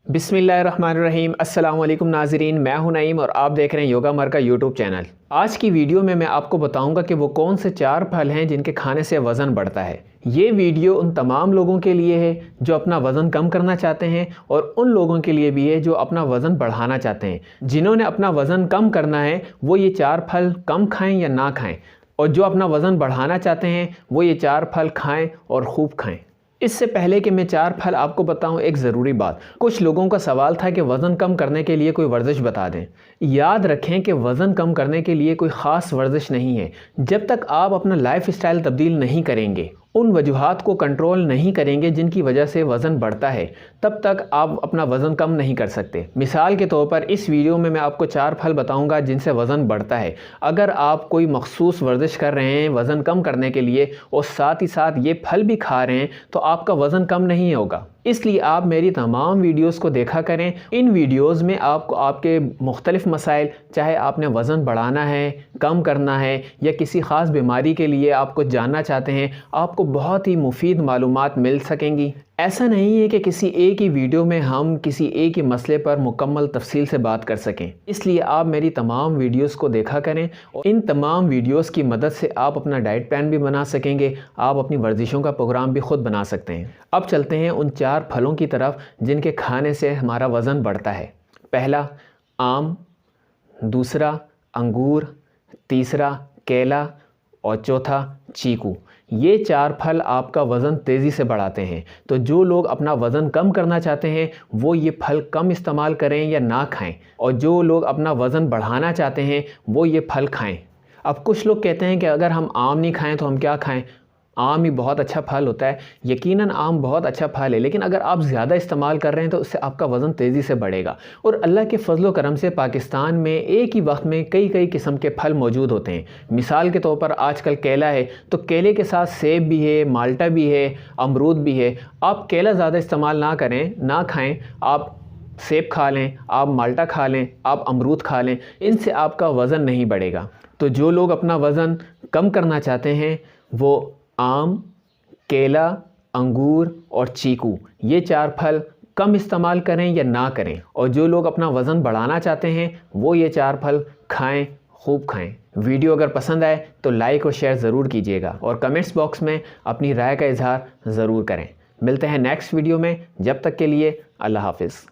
बिस्मिल्लाहिर्रहमानिर्रहीम। अस्सलाम वालेकुम नाज़रीन, मैं हूं नईम और आप देख रहे हैं योगा मर का यूट्यूब चैनल। आज की वीडियो में मैं आपको बताऊंगा कि वो कौन से 4 फल हैं जिनके खाने से वज़न बढ़ता है। ये वीडियो उन तमाम लोगों के लिए है जो अपना वज़न कम करना चाहते हैं और उन लोगों के लिए भी है जो अपना वज़न बढ़ाना चाहते हैं। जिन्होंने अपना वज़न कम करना है वो ये 4 फल कम खाएँ या ना खाएँ, और जो अपना वज़न बढ़ाना चाहते हैं वो ये 4 फल खाएँ और खूब खाएँ। इससे पहले कि मैं 4 फल आपको बताऊं, एक ज़रूरी बात। कुछ लोगों का सवाल था कि वज़न कम करने के लिए कोई वर्जिश बता दें। याद रखें कि वज़न कम करने के लिए कोई ख़ास वर्जिश नहीं है। जब तक आप अपना लाइफ स्टाइल तब्दील नहीं करेंगे, उन वजूहात को कंट्रोल नहीं करेंगे जिनकी वजह से वज़न बढ़ता है, तब तक आप अपना वज़न कम नहीं कर सकते। मिसाल के तौर पर इस वीडियो में मैं आपको 4 फल बताऊंगा जिनसे वज़न बढ़ता है। अगर आप कोई मखसूस वर्जिश कर रहे हैं वज़न कम करने के लिए और साथ ही साथ ये फल भी खा रहे हैं तो आपका वज़न कम नहीं होगा। इसलिए आप मेरी तमाम वीडियोस को देखा करें। इन वीडियोस में आपको आपके मुख्तलिफ़ मसाइल, चाहे आपने वज़न बढ़ाना है, कम करना है या किसी ख़ास बीमारी के लिए आप कुछ जानना चाहते हैं, आपको बहुत ही मुफीद मालूमात मिल सकेंगी। ऐसा नहीं है कि किसी एक ही वीडियो में हम किसी एक ही मसले पर मुकम्मल तफसील से बात कर सकें। इसलिए आप मेरी तमाम वीडियोस को देखा करें और इन तमाम वीडियोस की मदद से आप अपना डाइट प्लान भी बना सकेंगे, आप अपनी वर्जिशों का प्रोग्राम भी ख़ुद बना सकते हैं। अब चलते हैं उन 4 फलों की तरफ जिनके खाने से हमारा वज़न बढ़ता है। पहला आम, दूसरा अंगूर, तीसरा केला और चौथा चीकू। ये 4 फल आपका वज़न तेज़ी से बढ़ाते हैं। तो जो लोग अपना वज़न कम करना चाहते हैं वो ये फल कम इस्तेमाल करें या ना खाएं, और जो लोग अपना वज़न बढ़ाना चाहते हैं वो ये फल खाएं। अब कुछ लोग कहते हैं कि अगर हम आम नहीं खाएं तो हम क्या खाएं? आम ही बहुत अच्छा फल होता है। यकीनन आम बहुत अच्छा फल है, लेकिन अगर आप ज़्यादा इस्तेमाल कर रहे हैं तो उससे आपका वज़न तेज़ी से बढ़ेगा। और अल्लाह के फजलो करम से पाकिस्तान में एक ही वक्त में कई किस्म के फल मौजूद होते हैं। मिसाल के तौर पर आजकल केला है तो केले के साथ सेब भी है, माल्टा भी है, अमरूद भी है। आप केला ज़्यादा इस्तेमाल ना करें, ना खाएँ। आप सेब खा लें, आप माल्टा खा लें, आप अमरूद खा लें। इनसे आपका वज़न नहीं बढ़ेगा। तो जो लोग अपना वज़न कम करना चाहते हैं वो आम, केला, अंगूर और चीकू, ये 4 फल कम इस्तेमाल करें या ना करें। और जो लोग अपना वज़न बढ़ाना चाहते हैं वो ये 4 फल खाएं, खूब खाएं। वीडियो अगर पसंद आए तो लाइक और शेयर ज़रूर कीजिएगा और कमेंट्स बॉक्स में अपनी राय का इजहार ज़रूर करें। मिलते हैं नेक्स्ट वीडियो में। जब तक के लिए अल्लाह हाफ़िज़।